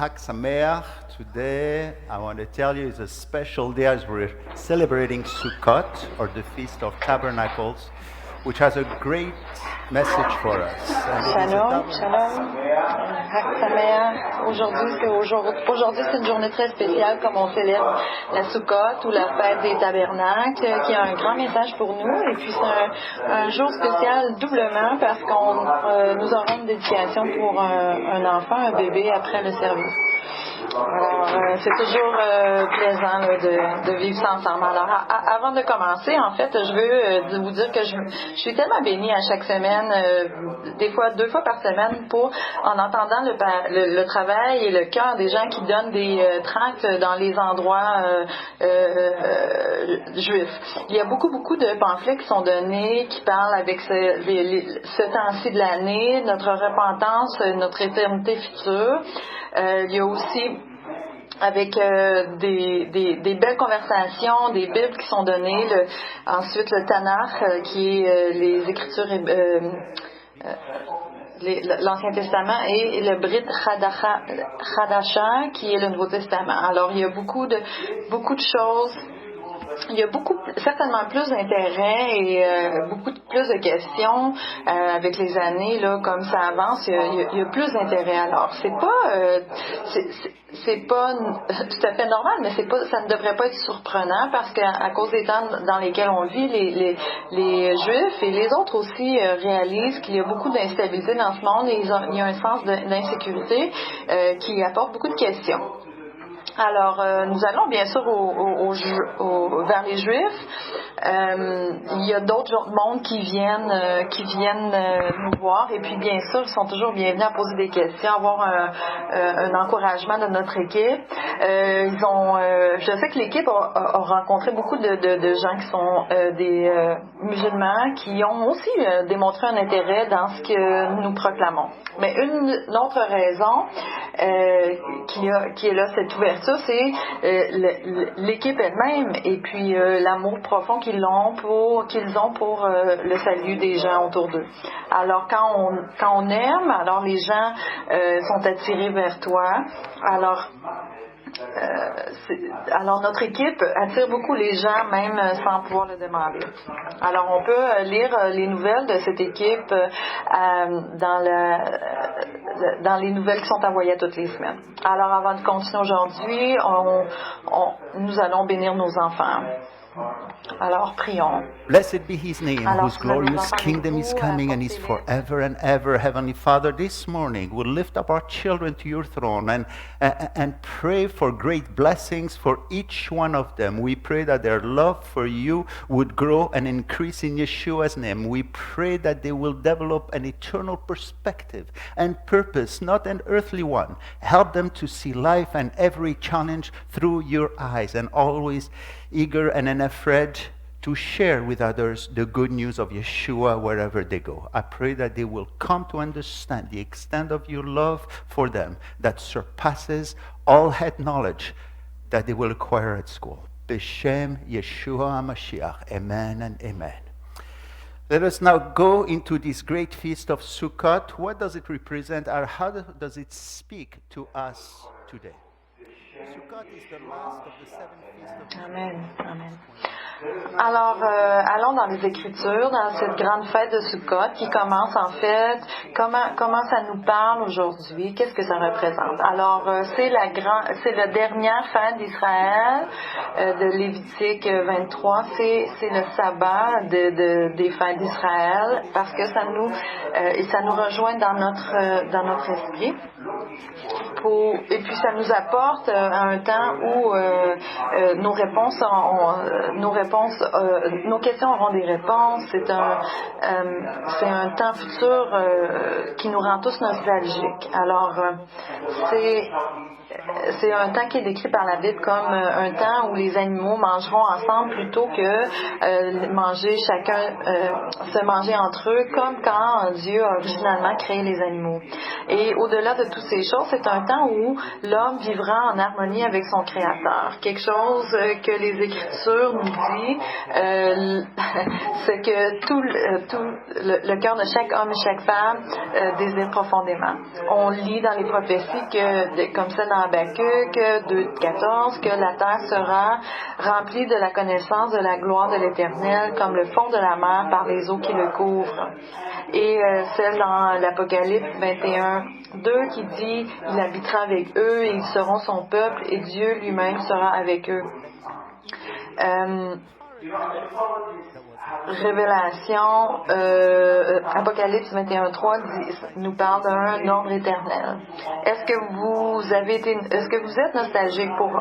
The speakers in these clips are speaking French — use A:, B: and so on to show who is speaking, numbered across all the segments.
A: Chag Sameach. Today, I want to tell you, it's a special day as we're celebrating Sukkot, or the Feast of Tabernacles, which has a great message for us.
B: Shalom, shalom. Chag Sameach. Aujourd'hui, c'est une journée très spéciale, comme on célèbre la Sukkot ou la fête des tabernacles, qui a un grand message pour nous. Et puis, c'est un jour spécial doublement parce qu'on nous aura une dédication pour un enfant, un bébé, après le service. Alors, c'est toujours plaisant là, de vivre ça ensemble. Alors, avant de commencer, en fait, je veux vous dire que je suis tellement bénie à chaque semaine, des fois 2 fois par semaine, en entendant le travail et le cœur des gens qui donnent des tracts dans les endroits juifs. Il y a beaucoup de pamphlets qui sont donnés, qui parlent avec ce temps-ci de l'année, notre repentance, notre éternité future. Il y a aussi avec des belles conversations, des Bibles qui sont données, ensuite le Tanakh, qui est les Écritures, l'Ancien Testament, et le Brit Chadasha, qui est le Nouveau Testament. Alors il y a beaucoup de choses. Il y a certainement plus d'intérêt et beaucoup plus de questions avec les années, là, comme ça avance. Il y a plus d'intérêt. Alors, c'est pas tout à fait normal, mais ça ne devrait pas être surprenant parce qu'à cause des temps dans lesquels on vit, les Juifs et les autres aussi réalisent qu'il y a beaucoup d'instabilité dans ce monde et il y a un sens d'insécurité qui apporte beaucoup de questions. Alors, nous allons bien sûr vers les Juifs. Il y a d'autres mondes qui viennent nous voir, et puis bien sûr, ils sont toujours bienvenus à poser des questions, avoir un encouragement de notre équipe. Je sais que l'équipe a rencontré beaucoup de gens qui sont des musulmans, qui ont aussi démontré un intérêt dans ce que nous proclamons. Mais une autre raison qui est là, cette ouverture, c'est l'équipe elle-même et puis l'amour profond qu'ils ont pour le salut des gens autour d'eux. Alors quand on aime, alors les gens sont attirés vers toi. Alors notre équipe attire beaucoup les gens, même sans pouvoir le demander. Alors on peut lire les nouvelles de cette équipe dans les nouvelles qui sont envoyées toutes les semaines. Alors avant de continuer aujourd'hui, nous allons bénir nos enfants. Alors prions.
A: Blessed be his name, whose glorious kingdom is coming and is forever and ever. Heavenly Father, this morning we'll lift up our children to your throne and pray for great blessings for each one of them. We pray that their love for you would grow and increase in Yeshua's name. We pray that they will develop an eternal perspective and purpose, not an earthly one. Help them to see life and every challenge through your eyes, and always eager and unafraid to share with others the good news of Yeshua wherever they go. I pray that they will come to understand the extent of your love for them that surpasses all head knowledge that they will acquire at school. B'Shem Yeshua HaMashiach. Amen and amen. Let us now go into this great feast of Sukkot. What does it represent, or how does it speak to us today? Sukkot is the last of the 7 feasts of
B: Amen. Amen. Alors, allons dans les Écritures, dans cette grande fête de Sukkot qui commence en fait, comment ça nous parle aujourd'hui, qu'est-ce que ça représente. Alors, c'est la dernière fête d'Israël, de Lévitique 23, c'est le sabbat des fêtes d'Israël, parce que ça nous rejoint dans notre esprit. Et puis ça nous apporte un temps où nos questions auront des réponses. C'est un temps futur qui nous rend tous nostalgiques. Alors c'est un temps qui est décrit par la Bible comme un temps où les animaux mangeront ensemble plutôt que se manger entre eux, comme quand Dieu a originalement créé les animaux. Et au-delà de toutes ces choses, c'est un temps où l'homme vivra en harmonie avec son Créateur. Quelque chose que les Écritures nous dit, c'est que tout le cœur de chaque homme et chaque femme désire profondément. On lit dans les prophéties que, comme ça dans dans Habacuc 2,14 que la terre sera remplie de la connaissance de la gloire de l'Éternel comme le fond de la mer par les eaux qui le couvrent. Et celle dans l'Apocalypse 21:2 qui dit « Il habitera avec eux et ils seront son peuple et Dieu lui-même sera avec eux. » Révélation, Apocalypse 21:3 nous parle d'un ordre éternel. Est-ce que vous êtes nostalgique pour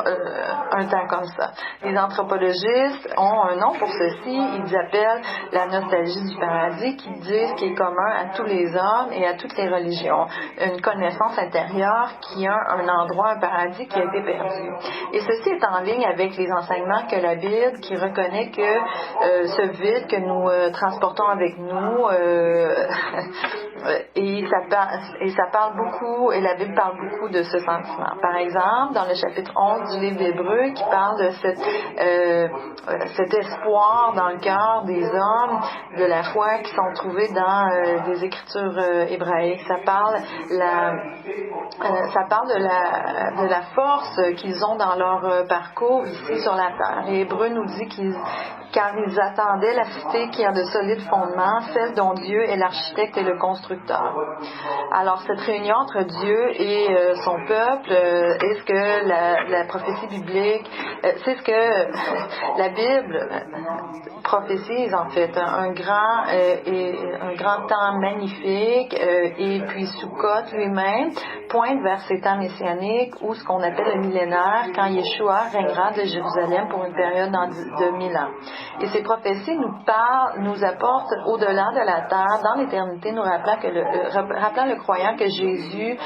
B: un temps comme ça? Les anthropologistes ont un nom pour ceci. Ils appellent la nostalgie du paradis, qui disent qu'il est commun à tous les hommes et à toutes les religions. Une connaissance intérieure qui a un endroit, un paradis qui a été perdu. Et ceci est en ligne avec les enseignements que la Bible, qui reconnaît que ce vide que nous transportons avec nous et ça parle beaucoup, et la Bible parle beaucoup de ce sentiment. Par exemple, dans le chapitre 11 du livre d'Hébreux, qui parle de cet espoir dans le cœur des hommes de la foi qui sont trouvés dans des écritures hébraïques. Ça parle de la force qu'ils ont dans leur parcours ici sur la terre. Et Hébreux nous dit car ils attendaient la cité qui a de solides fondements, celle dont Dieu est l'architecte et le constructeur. Alors, cette réunion entre Dieu et son peuple est ce que la prophétie biblique, c'est ce que la Bible prophétise en fait, un grand temps magnifique, et puis Sukkot lui-même pointe vers ces temps messianiques ou ce qu'on appelle le millénaire, quand Yeshua régnera de Jérusalem pour une période de 1000 ans. Et ces prophéties nous apportent au-delà de la terre, dans l'éternité, nous rappelant le croyant que Jésus,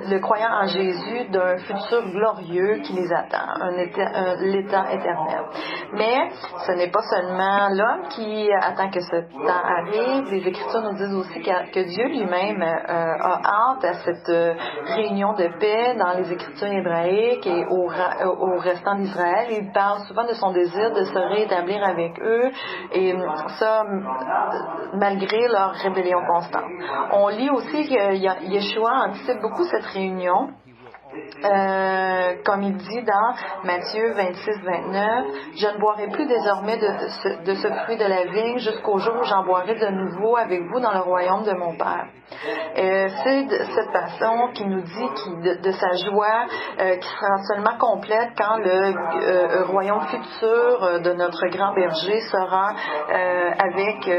B: le croyant en Jésus d'un futur glorieux qui les attend, l'état éternel. Mais ce n'est pas seulement l'homme qui attend que ce temps arrive. Les Écritures nous disent aussi que Dieu lui-même a hâte à cette réunion de paix dans les Écritures hébraïques et au restant d'Israël. Il parle souvent de son désir de se réétablir avec eux, et ça malgré leur rébellion constante. On lit aussi que Yeshua anticipe beaucoup cette réunion. Comme il dit dans Matthieu 26-29, « Je ne boirai plus désormais de ce fruit de la vigne jusqu'au jour où j'en boirai de nouveau avec vous dans le royaume de mon Père. » C'est de cette façon qu'il nous dit de sa joie qui sera seulement complète quand le royaume futur de notre grand berger sera avec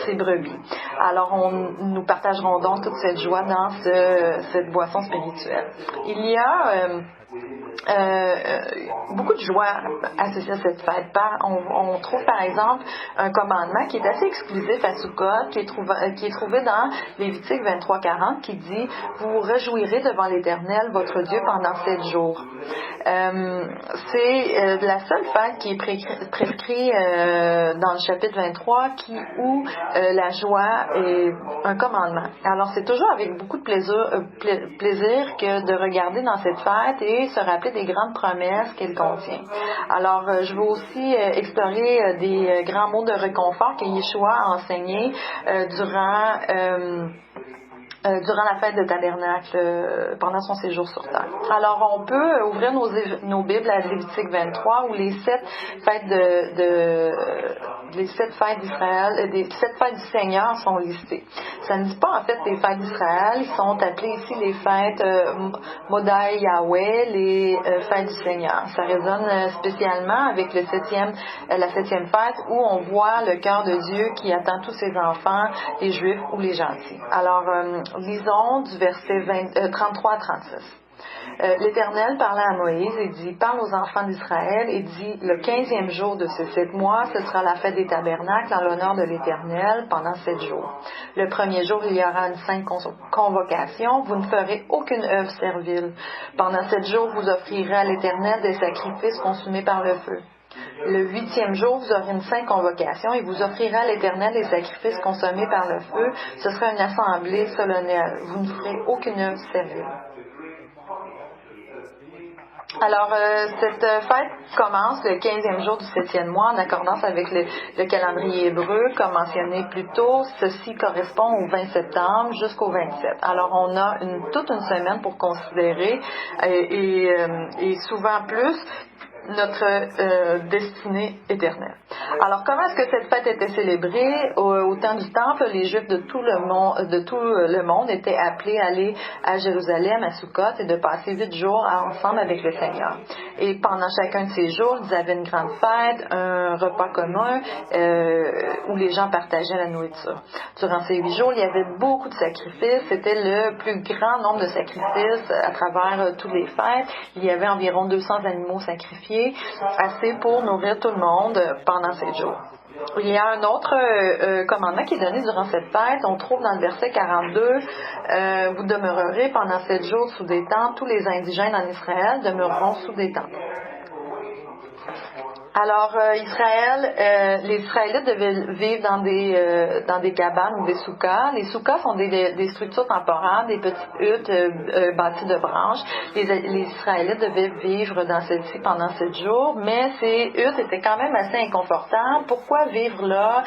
B: ses brebis. Alors nous partagerons donc toute cette joie dans cette boisson spirituelle. Il y a beaucoup de joie associée à cette fête. On trouve par exemple un commandement qui est assez exclusif à Sukkot, qui est trouvé dans Lévitique 23-40, qui dit « Vous vous réjouirez devant l'Éternel, votre Dieu, pendant 7 jours. » C'est la seule fête qui est prescrite dans le chapitre 23 où la joie est un commandement. Alors c'est toujours avec beaucoup de plaisir que de regarder dans cette fête et se rappeler des grandes promesses qu'elle contient. Alors je veux aussi explorer des grands mots de réconfort que Yeshua a enseignés durant la fête de Tabernacle, pendant son séjour sur terre. Alors, on peut ouvrir nos Bibles à Lévitique 23, où les 7 fêtes les 7 fêtes d'Israël, les 7 fêtes du Seigneur sont listées. Ça ne dit pas en fait les fêtes d'Israël, ils sont appelés ici les fêtes Modai Yahweh, les fêtes du Seigneur. Ça résonne spécialement avec la 7e fête, où on voit le cœur de Dieu qui attend tous ses enfants, les Juifs ou les gentils. Alors, lisons du verset 33 à 36. L'Éternel parla à Moïse et dit « Parle aux enfants d'Israël et dit « Le 15e jour de ce 7 mois, ce sera la fête des tabernacles en l'honneur de l'Éternel pendant 7 jours. Le 1er jour, il y aura une sainte convocation. Vous ne ferez aucune œuvre servile. Pendant 7 jours, vous offrirez à l'Éternel des sacrifices consumés par le feu. Le 8e jour, vous aurez une sainte convocation et vous offrirez à l'Éternel des sacrifices consommés par le feu. Ce sera une assemblée solennelle. Vous ne ferez aucune œuvre servile. » Alors, cette fête commence le 15e jour du 7e mois en accordance avec le calendrier hébreu, comme mentionné plus tôt. Ceci correspond au 20 septembre jusqu'au 27. Alors, on a toute une semaine pour considérer et souvent plus notre destinée éternelle. Alors, comment est-ce que cette fête était célébrée? Au temps du Temple, les Juifs de tout le monde étaient appelés à aller à Jérusalem, à Sukkot, et de passer 8 jours ensemble avec le Seigneur. Et pendant chacun de ces jours, ils avaient une grande fête, un repas commun, où les gens partageaient la nourriture. Durant ces 8 jours, il y avait beaucoup de sacrifices. C'était le plus grand nombre de sacrifices à travers toutes les fêtes. Il y avait environ 200 animaux sacrifiés, assez pour nourrir tout le monde pendant 7 jours. Il y a un autre commandement qui est donné durant cette fête. On trouve dans le verset 42, vous demeurerez pendant 7 jours sous des tentes. Tous les indigènes en Israël demeureront sous des tentes. Alors, les Israélites devaient vivre dans des cabanes ou des soukas. Les soukas sont des structures temporaires, des petites huttes bâties de branches. Les Israélites devaient vivre dans celles-ci pendant 7 jours, mais ces huttes étaient quand même assez inconfortables. Pourquoi vivre là,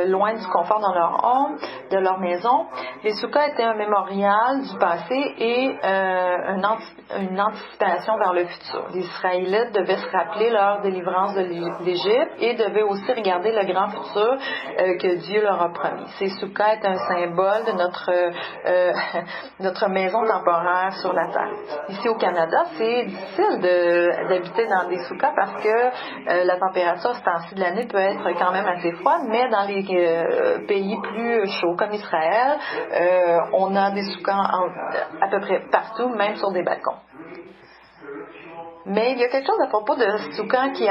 B: loin du confort dans leur home, de leur maison? Les soukas étaient un mémorial du passé et une anticipation vers le futur. Les Israélites devaient se rappeler leur délivrance de l'Égypte et devaient aussi regarder le grand futur que Dieu leur a promis. Ces soukas est un symbole de notre maison temporaire sur la terre. Ici au Canada, c'est difficile d'habiter dans des soukas parce que la température à ce temps-ci de l'année peut être quand même assez froide, mais dans les pays plus chauds comme Israël, on a des soukas à peu près partout, même sur des balcons. Mais il y a quelque chose à propos de Soukan qui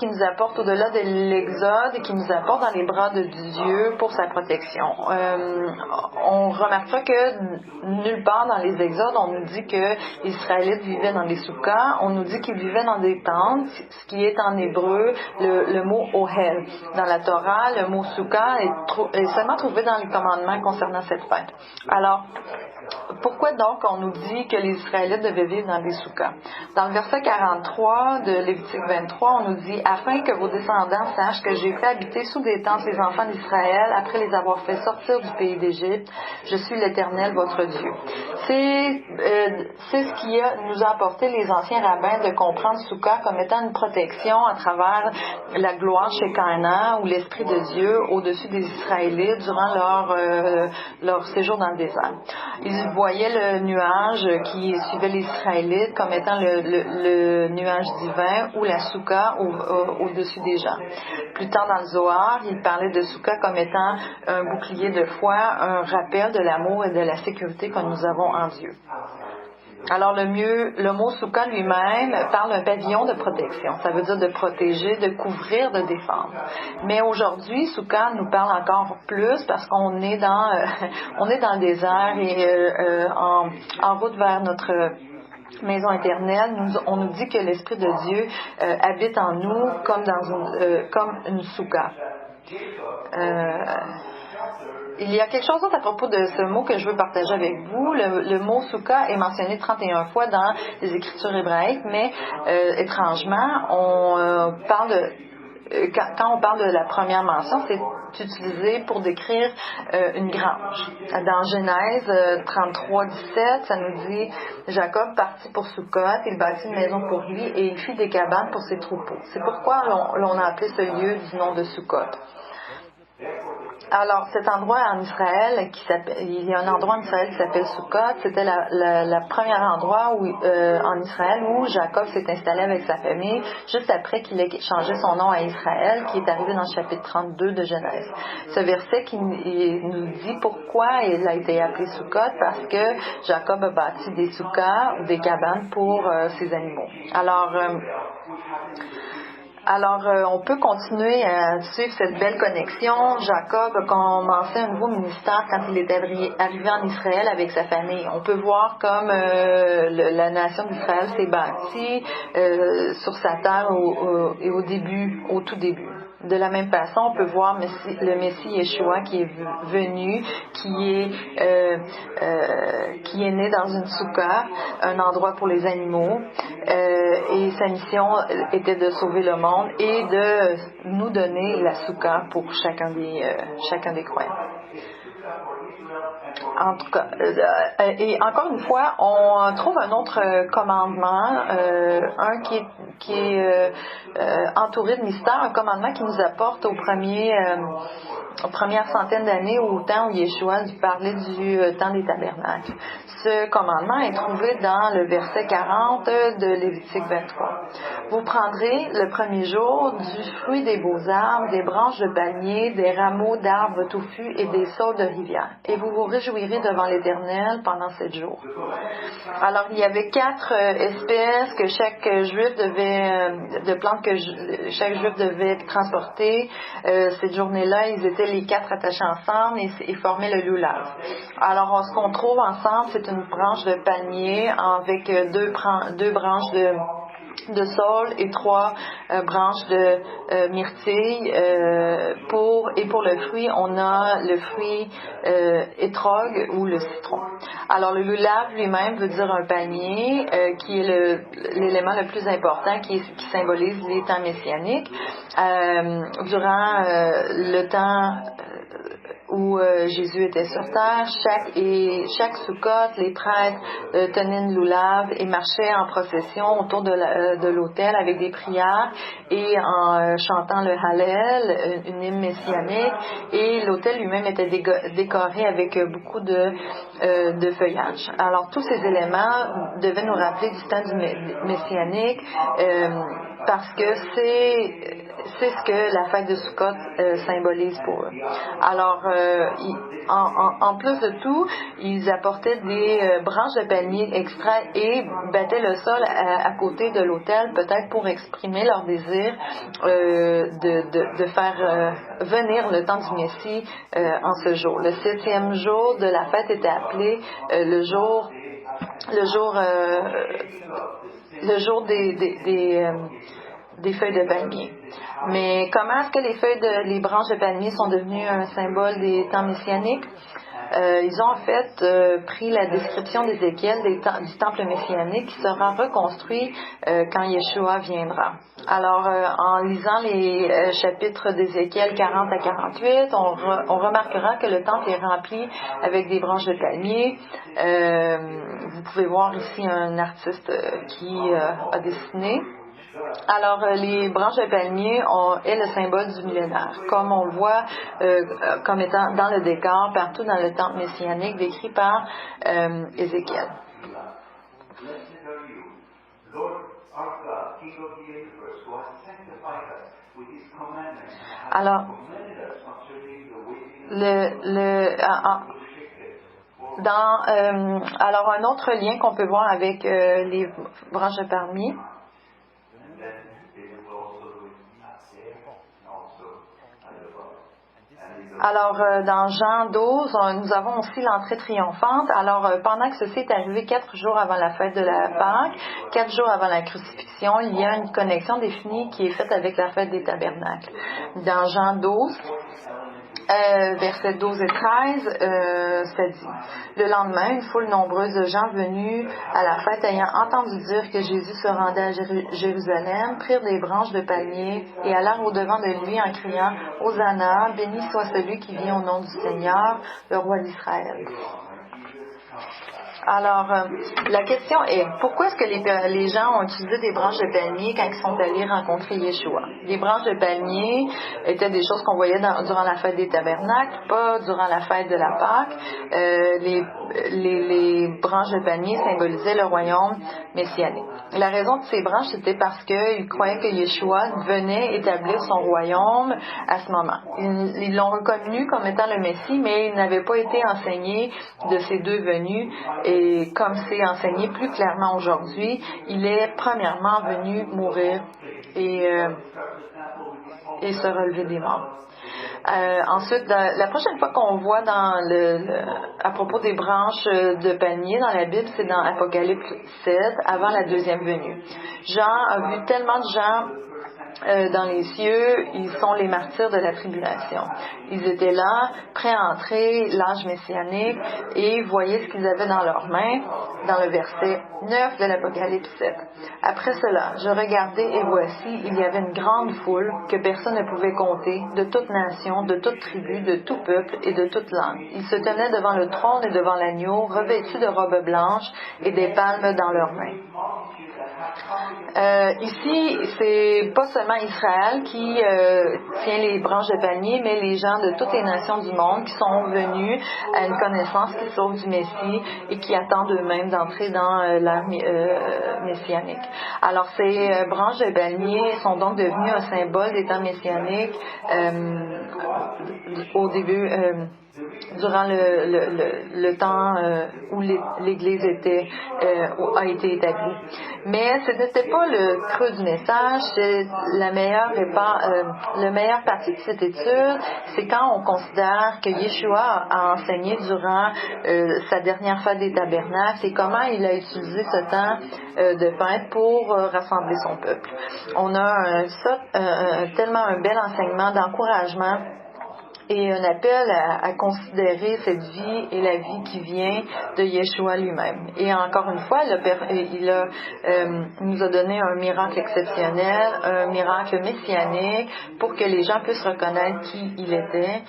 B: nous apporte au-delà de l'Exode et qui nous apporte dans les bras de Dieu pour sa protection. On remarquera que nulle part dans les Exodes, on nous dit que les Israélites vivaient dans des Soukas. On nous dit qu'ils vivaient dans des tentes, ce qui est en hébreu le mot Ohel. Dans la Torah, le mot Souka est seulement trouvé dans les commandements concernant cette fête. Alors, pourquoi donc on nous dit que les Israélites devaient vivre dans des soukas? Dans le verset 43 de Lévitique 23, on nous dit « Afin que vos descendants sachent que j'ai fait habiter sous des tentes les enfants d'Israël après les avoir fait sortir du pays d'Égypte. Je suis l'Éternel, votre Dieu. » C'est ce qui nous a apporté les anciens rabbins de comprendre Souka comme étant une protection à travers la gloire chez Canaan ou l'Esprit de Dieu au-dessus des Israélites durant leur séjour dans le désert. Ils voyaient le nuage qui suivait les Israélites comme étant le nuage divin ou la Souka au-dessus des gens. Plus tard dans le Zohar, il parlait de Souka comme étant un bouclier de foi, un rappel de l'amour et de la sécurité que nous avons en Dieu. Alors le mot Souka lui-même parle d'un pavillon de protection. Ça veut dire de protéger, de couvrir, de défendre. Mais aujourd'hui, Souka nous parle encore plus parce qu'on est dans le désert et en route vers notre maison éternelle. On nous dit que l'Esprit de Dieu habite en nous comme une Souka. Il y a quelque chose d'autre à propos de ce mot que je veux partager avec vous. Le mot Souka est mentionné 31 fois dans les Écritures hébraïques, mais étrangement, quand on parle de la première mention, c'est utilisé pour décrire une grange. Dans Genèse 33, 17, ça nous dit « Jacob partit pour Sukkot, il bâtit une maison pour lui et il fit des cabanes pour ses troupeaux. » C'est pourquoi l'on a appelé ce lieu du nom de Sukkot. Alors, cet endroit en Israël, il y a un endroit en Israël qui s'appelle Sukkot. C'était le premier endroit en Israël où Jacob s'est installé avec sa famille, juste après qu'il ait changé son nom à Israël, qui est arrivé dans le chapitre 32 de Genèse. Ce verset qui nous dit pourquoi il a été appelé Sukkot, parce que Jacob a bâti des soukas ou des cabanes pour ses animaux. Alors, on peut continuer à suivre cette belle connexion. Jacob a commencé un nouveau ministère quand il est arrivé en Israël avec sa famille. On peut voir comme la nation d'Israël s'est bâtie sur sa terre au tout début. De la même façon, on peut voir le Messie Yeshua qui est venu, qui est né dans une soukha, un endroit pour les animaux, et sa mission était de sauver le monde et de nous donner la soukha pour chacun des croyants. En tout cas, et encore une fois, on trouve un autre commandement, un qui est entouré de mystère, un commandement qui nous apporte aux premières centaines d'années, au temps où Yeshua parlait du temps des tabernacles. Ce commandement est trouvé dans le verset 40 de Lévitique 23. Vous prendrez le premier jour du fruit des beaux arbres, des branches de palmier, des rameaux d'arbres touffus et des saules de rivière, et vous vous réjouirez devant l'Éternel pendant 7 jours. Alors, il y avait 4 espèces que chaque juif de plantes que chaque juif devait transporter. Cette journée-là, ils étaient les 4 attachés ensemble et formaient le lulav. Alors, ce qu'on trouve ensemble, c'est une branche de palmier avec deux branches de saule et 3 branches de myrtille. Pour le fruit, on a le fruit étrog ou le citron. Alors le lulav lui-même veut dire un panier, qui est l'élément le plus important, qui symbolise les temps messianiques. Durant le temps où Jésus était sur terre, chaque Sukkot, les prêtres tenaient une lulav et marchaient en procession autour de l'autel avec des prières et en chantant le Hallel, une hymne messianique, et l'autel lui-même était décoré avec beaucoup de feuillage. Alors tous ces éléments devaient nous rappeler du temps du messianique, parce que c'est ce que la fête de Sukkot symbolise pour eux. Alors, en plus de tout, ils apportaient des branches de palmier extraites et battaient le sol à côté de l'autel, peut-être pour exprimer leur désir de faire venir le temps du Messie en ce jour. Le 7e jour de la fête était appelé le jour des feuilles de palmier. Mais comment est-ce que les branches de palmier sont devenues un symbole des temps messianiques? Ils ont en fait pris la description d'Ézéchiel du temple messianique qui sera reconstruit quand Yeshua viendra. Alors, en lisant les chapitres d'Ézéchiel 40 à 48, on remarquera que le temple est rempli avec des branches de palmier. Vous pouvez voir ici un artiste qui a dessiné. Alors, les branches de palmier est le symbole du millénaire, comme on le voit comme étant dans le décor, partout dans le temple messianique décrit par Ézéchiel. Alors, alors un autre lien qu'on peut voir avec les branches de palmier. Alors, dans Jean 12, nous avons aussi l'entrée triomphante. Alors, pendant que ceci est arrivé 4 jours avant la fête de la Pâque, 4 jours avant la crucifixion, il y a une connexion définie qui est faite avec la fête des tabernacles. Dans Jean 12, versets 12 et 13, ça dit: le lendemain, une foule nombreuse de gens venus à la fête ayant entendu dire que Jésus se rendait à Jérusalem, prirent des branches de palmier et allèrent au-devant de lui en criant: Hosanna, béni soit celui qui vient au nom du Seigneur, le roi d'Israël. Alors, la question est, pourquoi est-ce que les gens ont utilisé des branches de palmier quand ils sont allés rencontrer Yeshua? Les branches de palmier étaient des choses qu'on voyait durant la fête des tabernacles, pas durant la fête de la Pâque. Les branches de palmier symbolisaient le royaume messianique. La raison de ces branches, c'était parce qu'ils croyaient que Yeshua venait établir son royaume à ce moment. Ils l'ont reconnu comme étant le Messie, mais il n'avait pas été enseigné de ces deux venues. Et comme c'est enseigné plus clairement aujourd'hui, il est premièrement venu mourir et se relever des morts. Ensuite, la prochaine fois qu'on voit à propos des branches de palmier dans la Bible, c'est dans Apocalypse 7, avant la deuxième venue. Jean a vu tellement de gens dans les cieux, ils sont les martyrs de la tribulation. Ils étaient là, prêts à entrer l'âge messianique, et voyaient ce qu'ils avaient dans leurs mains, dans le verset 9 de l'Apocalypse 7. Après cela, je regardais et voici, il y avait une grande foule que personne ne pouvait compter, de toute nation, de toute tribu, de tout peuple et de toute langue. Ils se tenaient devant le trône et devant l'agneau, revêtus de robes blanches et des palmes dans leurs mains. Ici, c'est pas seulement Israël qui tient les branches de palmier, mais les gens de toutes les nations du monde qui sont venus à une connaissance qui sauve du Messie et qui attendent eux-mêmes d'entrer dans l'ère messianique. Alors, ces branches de palmier sont donc devenues un symbole des temps messianiques au début. Durant le temps où l'Église a été établie. Mais ce n'était pas le creux du message, c'est le meilleur partie de cette étude, c'est quand on considère que Yeshua a enseigné durant sa dernière fête des tabernacles et comment il a utilisé ce temps de fête pour rassembler son peuple. On a tellement un bel enseignement d'encouragement et un appel à considérer cette vie et la vie qui vient de Yeshua lui-même. Et encore une fois, il nous a donné un miracle exceptionnel, un miracle messianique, pour que les gens puissent reconnaître qui il était,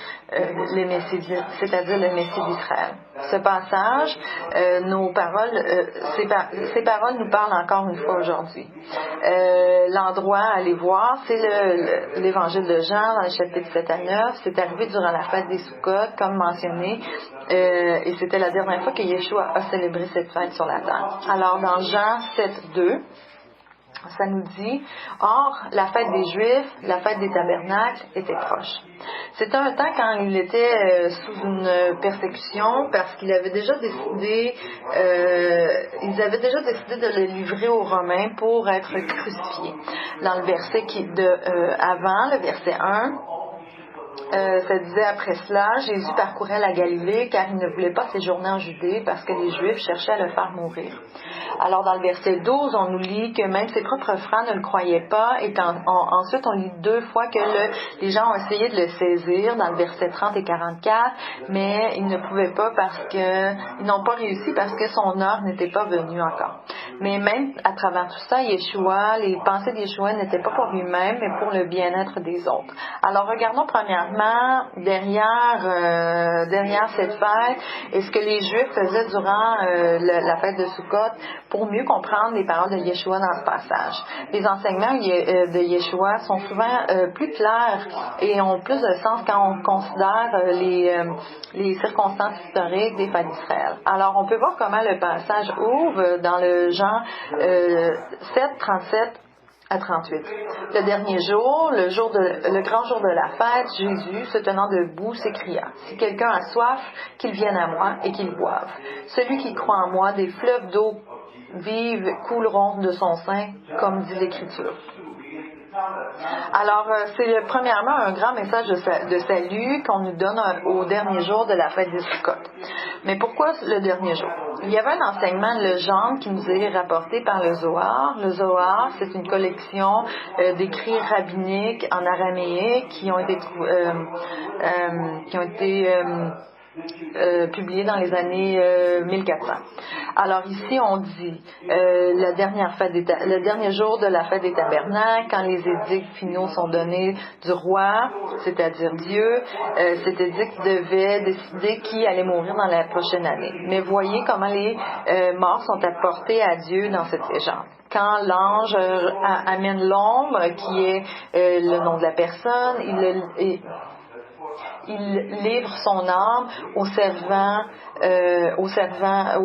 B: c'est-à-dire le Messie d'Israël. Ce passage, ces paroles nous parlent encore une fois aujourd'hui. L'endroit à aller voir, c'est l'évangile de Jean dans le chapitre 7 à 9. C'est arrivé durant la fête des Sukkot, comme mentionné, et c'était la dernière fois que Yeshua a célébré cette fête sur la terre. Alors dans Jean 7, 2, ça nous dit « Or, la fête des Juifs, la fête des tabernacles, était proche. » C'était un temps quand il était sous une persécution parce qu'ils avaient déjà décidé de le livrer aux Romains pour être crucifié. Dans le verset avant, le verset 1, ça disait après cela, Jésus parcourait la Galilée car il ne voulait pas séjourner en Judée parce que les Juifs cherchaient à le faire mourir. Alors dans le verset 12, on nous lit que même ses propres frères ne le croyaient pas et ensuite on lit 2 fois que les gens ont essayé de le saisir dans le verset 30 et 44, mais ils ne pouvaient pas ils n'ont pas réussi parce que son heure n'était pas venue encore. Mais même à travers tout ça, Yeshua, les pensées de Yeshua n'étaient pas pour lui-même, mais pour le bien-être des autres. Alors regardons premièrement derrière cette fête, et ce que les Juifs faisaient durant la fête de Sukkot pour mieux comprendre les paroles de Yeshua dans ce passage. Les enseignements de Yeshua sont souvent plus clairs et ont plus de sens quand on considère les circonstances historiques des fêtes d'Israël. Alors on peut voir comment le passage ouvre dans le Jean 7, 37 à 38. Le dernier jour, le grand jour de la fête, Jésus, se tenant debout, s'écria, « Si quelqu'un a soif, qu'il vienne à moi et qu'il boive. Celui qui croit en moi, des fleuves d'eau vive couleront de son sein, comme dit l'Écriture. » Alors, c'est premièrement un grand message de salut qu'on nous donne au dernier jour de la fête des Sukkot. Mais pourquoi le dernier jour? Il y avait un enseignement de légende qui nous est rapporté par le Zohar. Le Zohar, c'est une collection d'écrits rabbiniques en araméen qui ont été publiés dans les années 1400. Alors ici, on dit le dernier jour de la fête des tabernacles, quand les édicts finaux sont donnés du roi, c'est-à-dire Dieu, cet édict devait décider qui allait mourir dans la prochaine année. Mais voyez comment les morts sont apportés à Dieu dans cette légende. Quand l'ange amène l'ombre, qui est le nom de la personne, il livre son âme au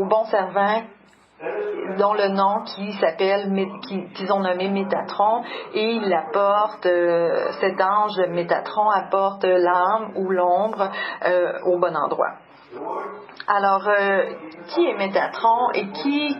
B: bon servant dont le nom qu'ils ont nommé Métatron, et il apporte, cet ange Métatron apporte l'âme ou l'ombre au bon endroit. Alors, qui est Métatron et qui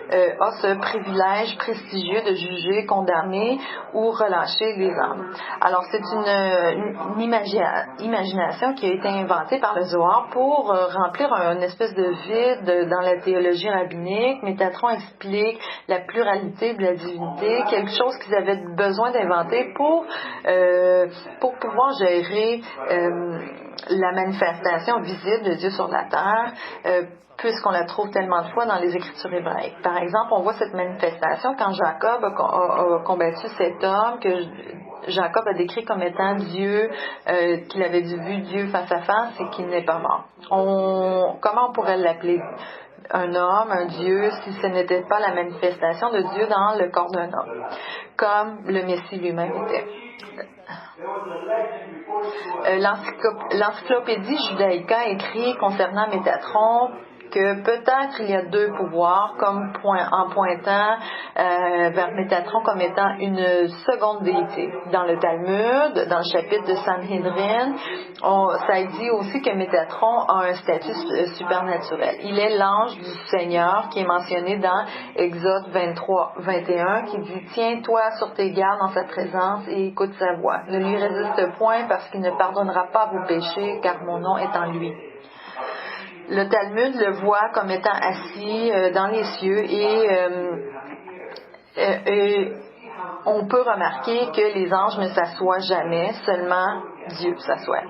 B: a ce privilège prestigieux de juger, condamner ou relâcher les âmes? Alors, c'est une imagination qui a été inventée par le Zohar pour remplir une espèce de vide dans la théologie rabbinique. Métatron explique la pluralité de la divinité, quelque chose qu'ils avaient besoin d'inventer pour pouvoir gérer la manifestation visible de Dieu sur la terre, puisqu'on la trouve tellement de fois dans les Écritures hébraïques. Par exemple, on voit cette manifestation quand Jacob a combattu cet homme que Jacob a décrit comme étant Dieu, qu'il avait vu Dieu face à face et qu'il n'est pas mort. Comment on pourrait l'appeler? Un homme, un Dieu, si ce n'était pas la manifestation de Dieu dans le corps d'un homme, comme le Messie lui-même était. L'encyclopédie Judaïca écrit concernant Métatron que peut-être il y a deux pouvoirs, comme en pointant vers Métatron comme étant une seconde déité. Dans le Talmud, dans le chapitre de Sanhedrin, ça dit aussi que Métatron a un statut supernaturel. Il est l'ange du Seigneur qui est mentionné dans Exode 23-21 qui dit « Tiens-toi sur tes gardes en sa présence et écoute sa voix. Ne lui résiste point parce qu'il ne pardonnera pas vos péchés car mon nom est en lui. » Le Talmud le voit comme étant assis dans les cieux et on peut remarquer que les anges ne s'assoient jamais, seulement Dieu s'assoit.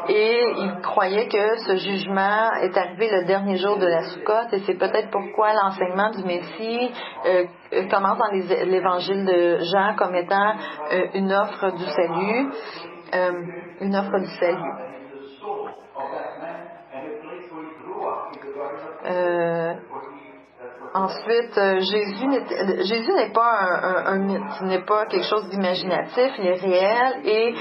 B: Et il croyait que ce jugement est arrivé le dernier jour de la Soukotte et c'est peut-être pourquoi l'enseignement du Messie commence dans l'évangile de Jean comme étant une offre du salut. Une offre du salut. Ensuite, Jésus n'est pas un mythe, ce n'est pas quelque chose d'imaginatif, il est réel et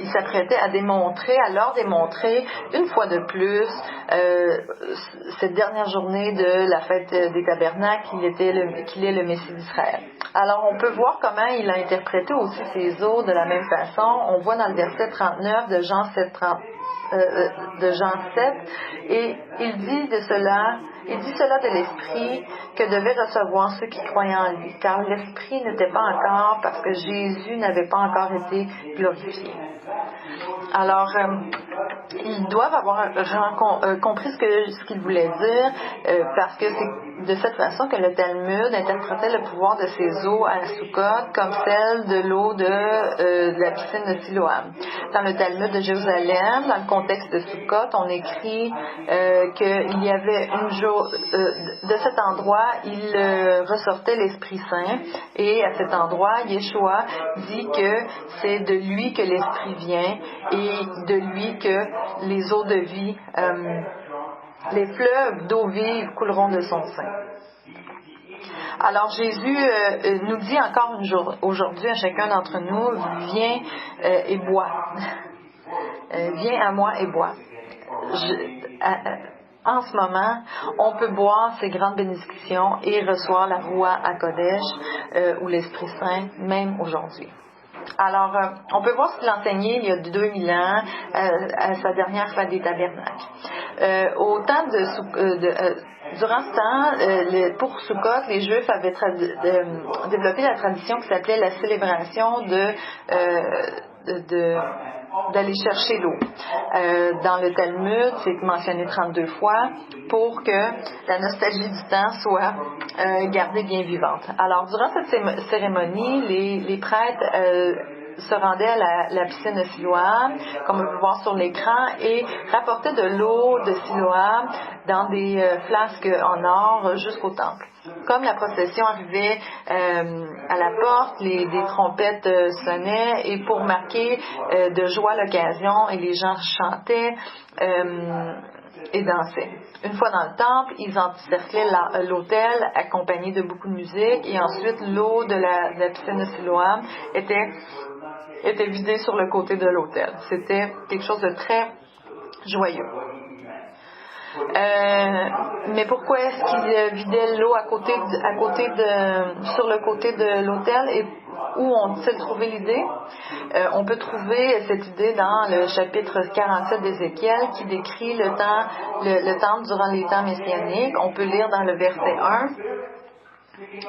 B: il s'apprêtait à leur démontrer une fois de plus cette dernière journée de la fête des tabernacles qu'il est le Messie d'Israël. Alors on peut voir comment il a interprété aussi ses eaux de la même façon. On voit dans le verset 39 de Jean 7, et il dit cela de l'Esprit que devaient recevoir ceux qui croyaient en lui, car l'Esprit n'était pas encore, parce que Jésus n'avait pas encore été glorifié. Alors, ils doivent avoir compris ce qu'il voulait dire, parce que c'est de cette façon que le Talmud interprétait le pouvoir de ces eaux à la Soukotte comme celle de l'eau de la piscine de Siloam. Dans le Talmud de Jérusalem, dans le contexte de Soukotte, on écrit qu'il y avait de cet endroit, il ressortait l'Esprit Saint, et à cet endroit, Yeshua dit que c'est de lui que l'Esprit vient et de lui que les eaux de vie, les fleuves d'eau vive couleront de son sein. Alors Jésus nous dit encore aujourd'hui à chacun d'entre nous, viens et bois. Viens à moi et bois. En ce moment, on peut boire ces grandes bénédictions et recevoir la Roua à Kodesh ou l'Esprit Saint, même aujourd'hui. Alors, on peut voir ce qu'il enseignait il y a 2000 ans à sa dernière fête des tabernacles. Au temps durant ce temps, pour Soukotte, les Juifs avaient développé la tradition qui s'appelait la célébration d'aller chercher l'eau. Dans le Talmud, c'est mentionné 32 fois pour que la nostalgie du temps soit gardée bien vivante. Alors, durant cette cérémonie, les prêtres se rendaient à la piscine de Siloam, comme on peut voir sur l'écran, et rapportaient de l'eau de Siloam dans des flasques en or jusqu'au temple. Comme la procession arrivait à la porte, des trompettes sonnaient et pour marquer de joie l'occasion, et les gens chantaient et dansaient. Une fois dans le temple, ils encerclaient l'autel accompagné de beaucoup de musique et ensuite l'eau de la piscine de Siloam était vidée sur le côté de l'autel. C'était quelque chose de très joyeux. Mais pourquoi est-ce qu'ils vidaient l'eau sur le côté de l'autel? Et où ont-ils trouvé l'idée? On peut trouver cette idée dans le chapitre 47 d'Ézéchiel qui décrit le temple durant les temps messianiques. On peut lire dans le verset 1.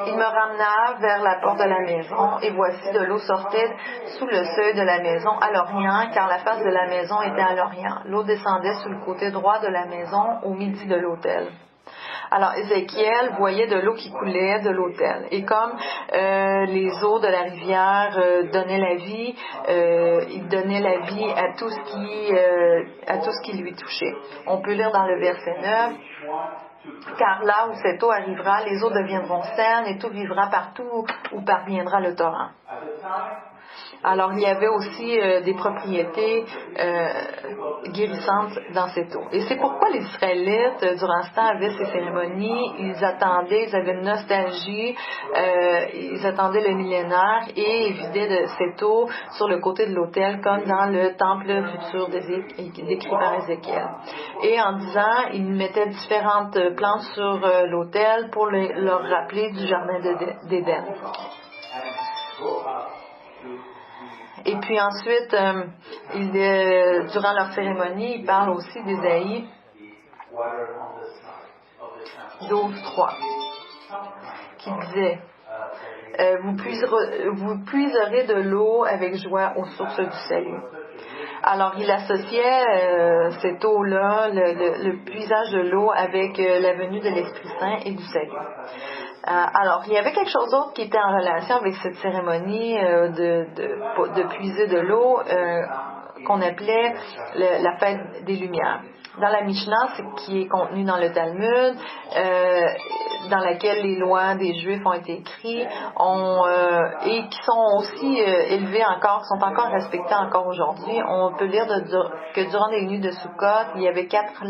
B: Il me ramena vers la porte de la maison, et voici de l'eau sortait sous le seuil de la maison à l'orient, car la face de la maison était à l'orient. L'eau descendait sur le côté droit de la maison, au midi de l'autel. Alors Ézéchiel voyait de l'eau qui coulait de l'autel. Et comme les eaux de la rivière donnaient la vie, il donnait la vie à tout ce qui lui touchait. On peut lire dans le verset 9. Car là où cette eau arrivera, les eaux deviendront saines et tout vivra partout où parviendra le torrent. Alors, il y avait aussi des propriétés guérissantes dans cette eau. Et c'est pourquoi les Israélites, durant ce temps, avaient ces cérémonies. Ils attendaient, ils avaient une nostalgie, ils attendaient le millénaire et ils vidaient de cette eau sur le côté de l'autel, comme dans le temple futur décrit par Ézéchiel. Et en disant, ils mettaient différentes plantes sur l'autel pour leur rappeler du jardin d'Éden. Et puis ensuite, durant leur cérémonie, ils parlent aussi d'Ésaïe 12:3, qui disait vous puiserez de l'eau avec joie aux sources du salut. Alors, il associait cette eau-là, le puisage de l'eau, avec la venue de l'Esprit Saint et du salut. Alors, il y avait quelque chose d'autre qui était en relation avec cette cérémonie de puiser de l'eau qu'on appelait la fête des Lumières. Dans la Mishnah, qui est contenu dans le Talmud, dans laquelle les lois des Juifs ont été écrites et qui sont aussi élevées encore, sont encore respectées encore aujourd'hui. On peut lire que durant les nuits de Sukkot, il y avait 4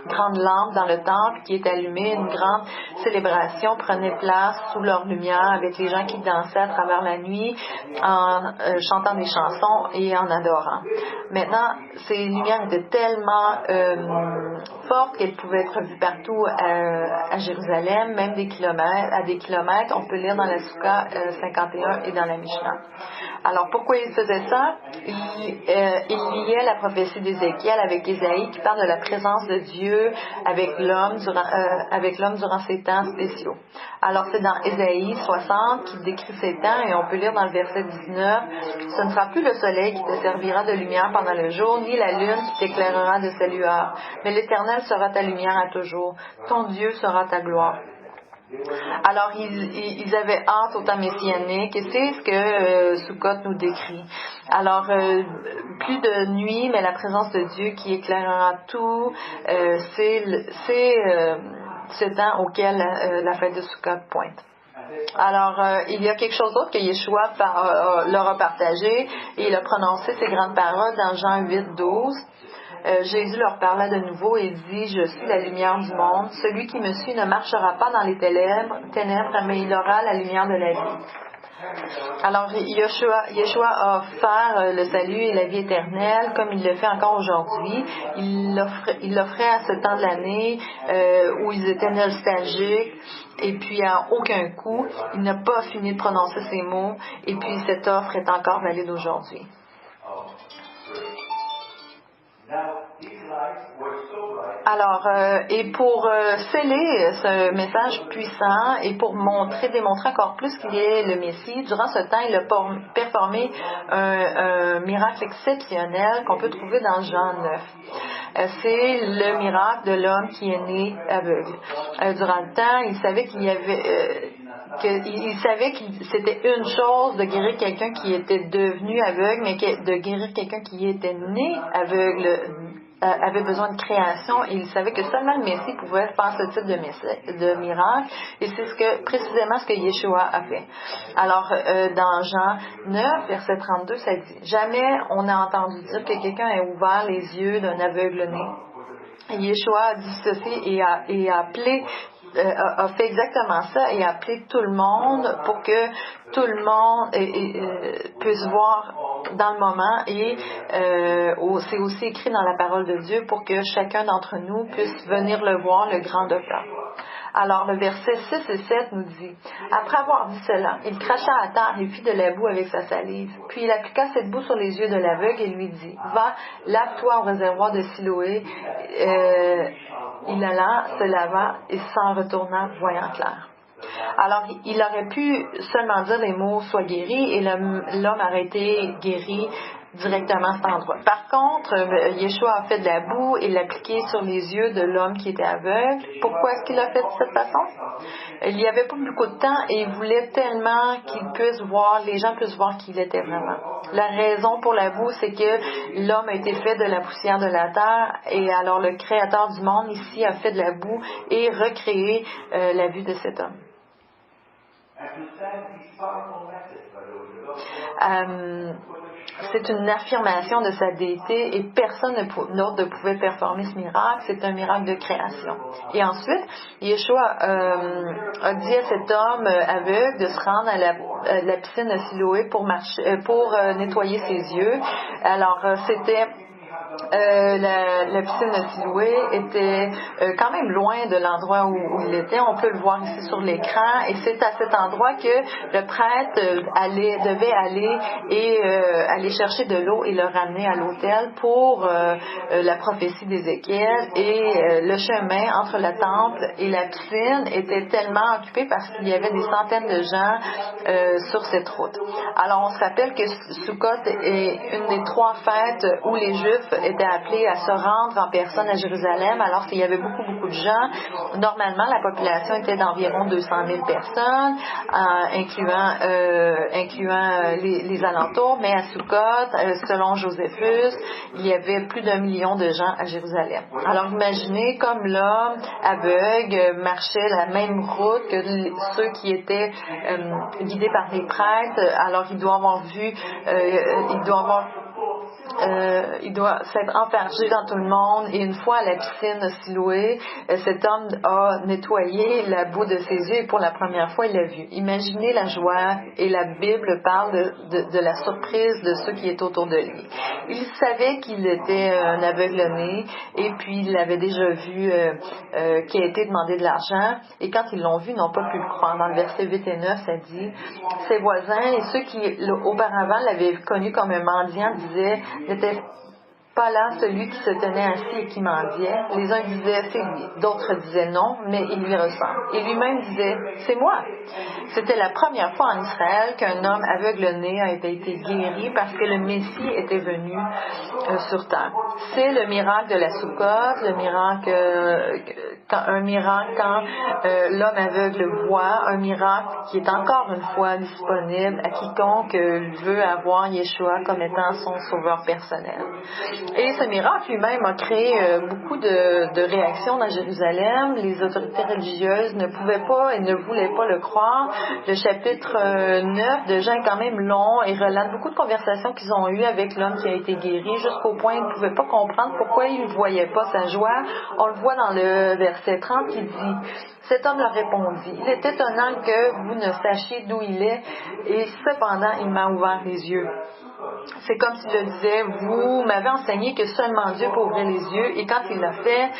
B: grandes lampes dans le temple qui étaient allumées. Une grande célébration prenait place sous leur lumière avec les gens qui dansaient à travers la nuit en chantant des chansons et en adorant. Maintenant, ces lumières étaient tellement fortes qu'elles pouvaient être vues partout à Jérusalem, même à des kilomètres. On peut lire dans la Soukha 51 et dans la Mishnah. Alors, pourquoi il faisait ça? Il liait la prophétie d'Ézéchiel avec Ésaïe qui parle de la présence de Dieu avec l'homme durant ces temps spéciaux. Alors, c'est dans Ésaïe 60 qu'il décrit ces temps et on peut lire dans le verset 19 « Ce ne sera plus le soleil qui te servira de lumière pendant le jour, ni la lune qui t'éclairera de sa lueur, mais l'Éternel sera ta lumière à toujours. Ton Dieu sera ta gloire. » Alors, ils avaient hâte au temps messianique et c'est ce que Sukkot nous décrit. Alors, plus de nuit, mais la présence de Dieu qui éclairera tout, c'est ce temps auquel la fête de Sukkot pointe. Alors, il y a quelque chose d'autre que Yeshua leur a partagé et il a prononcé ces grandes paroles dans Jean 8:12. Jésus leur parla de nouveau et dit « Je suis la lumière du monde. Celui qui me suit ne marchera pas dans les ténèbres, mais il aura la lumière de la vie. » Alors, Yeshua a offert le salut et la vie éternelle comme il le fait encore aujourd'hui. Il l'offrait à ce temps de l'année où ils étaient nostalgiques et puis à aucun coup, il n'a pas fini de prononcer ces mots et puis cette offre est encore valide aujourd'hui. Alors, et pour sceller ce message puissant et pour démontrer encore plus qu'il est le Messie, durant ce temps, il a performé un miracle exceptionnel qu'on peut trouver dans Jean 9. C'est le miracle de l'homme qui est né aveugle. Durant le temps, il savait il savait que c'était une chose de guérir quelqu'un qui était devenu aveugle, mais de guérir quelqu'un qui était né aveugle avait besoin de création et il savait que seulement le Messie pouvait faire ce type de miracle et c'est précisément ce que Yeshua a fait. Alors, dans Jean 9, verset 32, ça dit « Jamais on a entendu dire que quelqu'un ait ouvert les yeux d'un aveugle né. » Yeshua a dit ceci et a fait exactement ça et a appelé tout le monde pour que tout le monde puisse voir dans le moment et c'est aussi écrit dans la parole de Dieu pour que chacun d'entre nous puisse venir le voir, le grand docteur. Alors le verset 6 et 7 nous dit: après avoir dit cela, il cracha à terre et fit de la boue avec sa salive. Puis il appliqua cette boue sur les yeux de l'aveugle et lui dit: va, lave-toi au réservoir de Siloé. Il alla, se lava et s'en retourna voyant clair. Alors, il aurait pu seulement dire les mots « sois guéri » et l'homme aurait été guéri directement à cet endroit. Par contre, Yeshua a fait de la boue et l'a appliqué sur les yeux de l'homme qui était aveugle. Pourquoi est-ce qu'il l'a fait de cette façon? Il n'y avait pas beaucoup de temps et il voulait tellement les gens puissent voir qui il était vraiment. La raison pour la boue, c'est que l'homme a été fait de la poussière de la terre et alors le Créateur du monde ici a fait de la boue et recréé la vue de cet homme. C'est une affirmation de sa déité et personne d'autre ne pouvait performer ce miracle. C'est un miracle de création. Et ensuite, Yeshua a dit à cet homme aveugle de se rendre à la piscine de Siloé pour nettoyer ses yeux. Alors, c'était... la piscine de Siloé était quand même loin de l'endroit où il était. On peut le voir ici sur l'écran. Et c'est à cet endroit que le prêtre devait aller et aller chercher de l'eau et le ramener à l'autel pour la prophétie d'Ézéchiel. Et le chemin entre le temple et la piscine était tellement occupé parce qu'il y avait des centaines de gens sur cette route. Alors on se rappelle que Sukkot est une des 3 fêtes où les Juifs étaient appelés à se rendre en personne à Jérusalem, alors qu'il y avait beaucoup de gens. Normalement, la population était d'environ 200 000 personnes, incluant les alentours, mais à Sukkot, selon Joséphus, il y avait plus d'1 million de gens à Jérusalem. Alors imaginez comme l'homme aveugle marchait la même route que ceux qui étaient guidés par les prêtres, alors il doit s'être enfargé dans tout le monde. Et une fois à la piscine de Siloé, cet homme a nettoyé la boue de ses yeux et pour la première fois il l'a vu. Imaginez la joie, et la Bible parle de la surprise de ceux qui étaient autour de lui. Il savait qu'il était un aveugle-né et puis il avait déjà vu qu'il a été demandé de l'argent, et quand ils l'ont vu, ils n'ont pas pu le croire. Dans le verset 8 et 9, ça dit: ses voisins et ceux qui auparavant l'avaient connu comme un mendiant disaient: n'était pas là celui qui se tenait assis et qui mendiait. Les uns disaient: c'est lui. D'autres disaient: non, mais il lui ressemble. Et lui-même disait: c'est moi. C'était la première fois en Israël qu'un homme aveugle-né a été guéri parce que le Messie était venu sur terre. C'est le miracle de la Soukotte, un miracle quand l'homme aveugle voit, un miracle qui est encore une fois disponible à quiconque veut avoir Yeshua comme étant son sauveur personnel. Et ce miracle lui-même a créé beaucoup de réactions dans Jérusalem. Les autorités religieuses ne pouvaient pas et ne voulaient pas le croire. Le chapitre 9 de Jean est quand même long et relate beaucoup de conversations qu'ils ont eues avec l'homme qui a été guéri, jusqu'au point qu'ils ne pouvaient pas comprendre pourquoi ils ne voyaient pas sa joie. On le voit dans le verset 30 qui dit: cet homme leur répondit: il est étonnant que vous ne sachiez d'où il est, et cependant il m'a ouvert les yeux. C'est comme s'il le disait: vous m'avez enseigné que seulement Dieu peut ouvrir les yeux, et quand il l'a fait,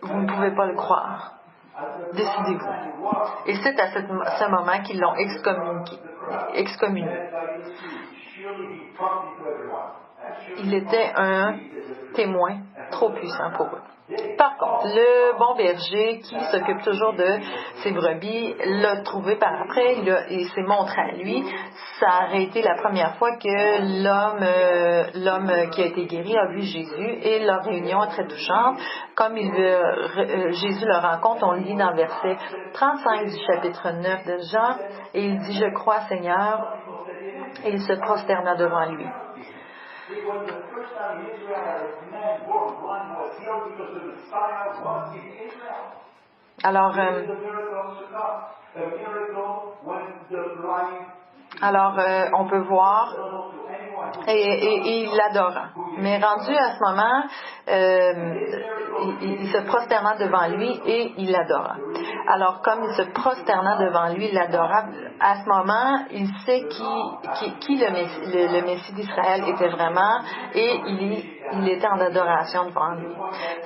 B: vous ne pouvez pas le croire. Décidez-vous. Et c'est à ce moment qu'ils l'ont excommunié. Il était un témoin trop puissant pour eux. Par contre, le bon berger qui s'occupe toujours de ses brebis l'a trouvé par après, il s'est montré à lui. Ça aurait été la première fois que l'homme qui a été guéri a vu Jésus, et leur réunion est très touchante. Comme Jésus le rencontre, on le lit dans le verset 35 du chapitre 9 de Jean, et il dit: je crois, Seigneur, et il se prosterna devant lui. Alors, on peut voir et il l'adora. Mais rendu à ce moment, il se prosternant devant lui et il l'adora. Alors, comme il se prosternant devant lui, il l'adora, à ce moment, il sait qui le Messie d'Israël était vraiment et il était en adoration devant lui.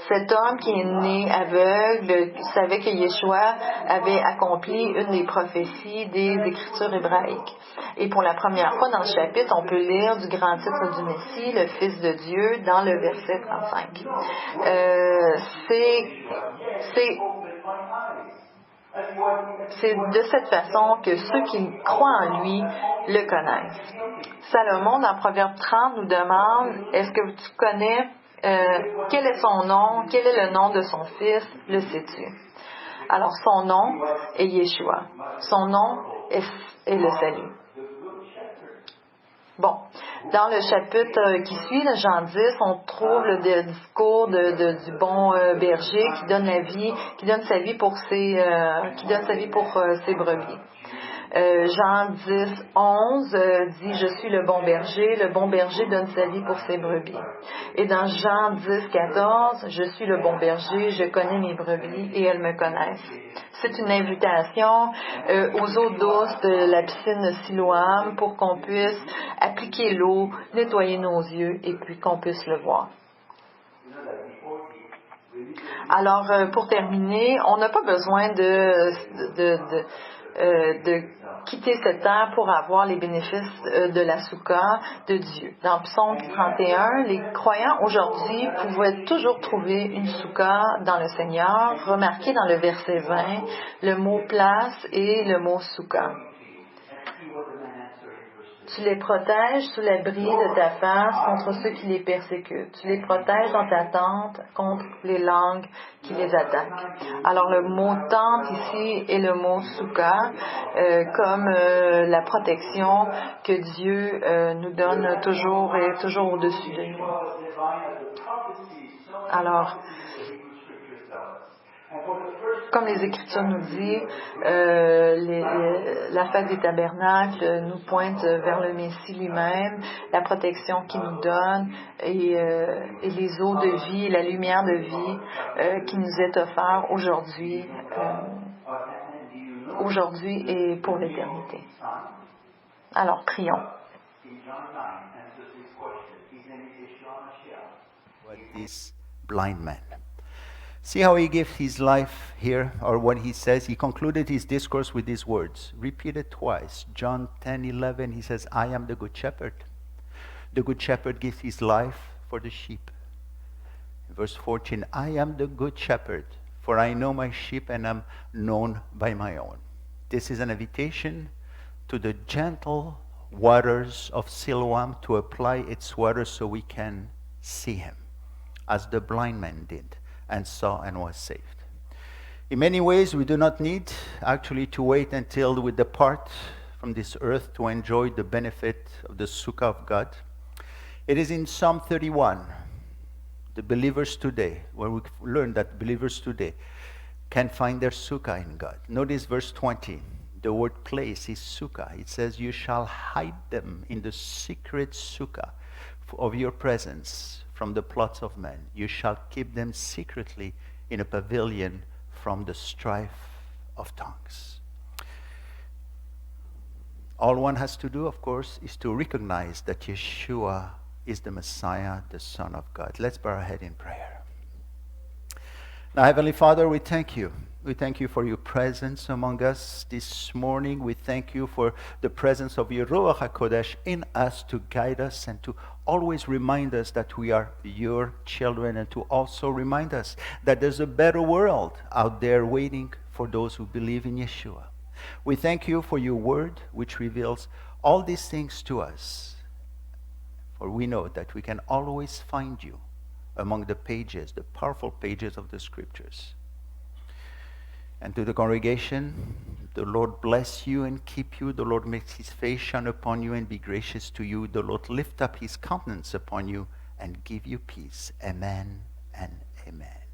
B: Cet homme qui est né aveugle savait que Yeshua avait accompli une des prophéties des Écritures hébraïques. Et pour la première fois dans le chapitre, on peut lire du grand titre du Messie, le Fils de Dieu, dans le verset 35. C'est de cette façon que ceux qui croient en lui le connaissent. Salomon, dans Proverbe 30, nous demande, est-ce que tu connais quel est son nom, quel est le nom de son fils, le sais-tu? Alors, son nom est Yeshua. Son nom est le salut. Bon, dans le chapitre qui suit, le Jean 10, on trouve le discours du bon berger qui donne sa vie pour ses brebis. Jean 10, 11 dit « Je suis le bon berger donne sa vie pour ses brebis. » Et dans Jean 10, 14, « Je suis le bon berger, je connais mes brebis et elles me connaissent. » C'est une invitation aux eaux douces de la piscine de Siloam pour qu'on puisse appliquer l'eau, nettoyer nos yeux et puis qu'on puisse le voir. Alors, pour terminer, on n'a pas besoin de quitter cette terre pour avoir les bénéfices de la soukha de Dieu. Dans Psaume 31, les croyants aujourd'hui pouvaient toujours trouver une soukha dans le Seigneur. Remarquez dans le verset 20 le mot place et le mot soukha. Tu les protèges sous l'abri de ta face contre ceux qui les persécutent. Tu les protèges dans ta tente contre les langues qui les attaquent. Alors le mot tente ici est le mot soukha, comme la protection que Dieu nous donne toujours et toujours au-dessus de nous. Alors, comme les Écritures nous disent, la fête des tabernacles nous pointe vers le Messie lui-même, la protection qu'il nous donne et les eaux de vie, la lumière de vie qui nous est offerte aujourd'hui et pour l'éternité. Alors, prions.
A: What is blind man? See how he gives his life here, or what he says. He concluded his discourse with these words, repeated twice. John 10:11, he says, I am the good shepherd. The good shepherd gives his life for the sheep. Verse 14, I am the good shepherd, for I know my sheep and am known by my own. This is an invitation to the gentle waters of Siloam to apply its waters so we can see him, as the blind man did and saw and was saved. In many ways, we do not need actually to wait until we depart from this earth to enjoy the benefit of the sukkah of God. It is in Psalm 31, the believers today, where we learn that believers today can find their sukkah in God. Notice verse 20. The word place is sukkah. It says, you shall hide them in the secret sukkah of your presence from the plots of men. You shall keep them secretly in a pavilion from the strife of tongues. All one has to do, of course, is to recognize that Yeshua is the Messiah, the Son of God. Let's bow our head in prayer. Now, Heavenly Father, we thank you. We thank you for your presence among us this morning. We thank you for the presence of your Ruach HaKodesh in us to guide us and to always remind us that we are your children, and to also remind us that there's a better world out there waiting for those who believe in Yeshua. We thank you for your word, which reveals all these things to us. For we know that we can always find you among the pages, the powerful pages of the scriptures. And to the congregation, the Lord bless you and keep you. The Lord makes his face shine upon you and be gracious to you. The Lord lift up his countenance upon you and give you peace. Amen and amen.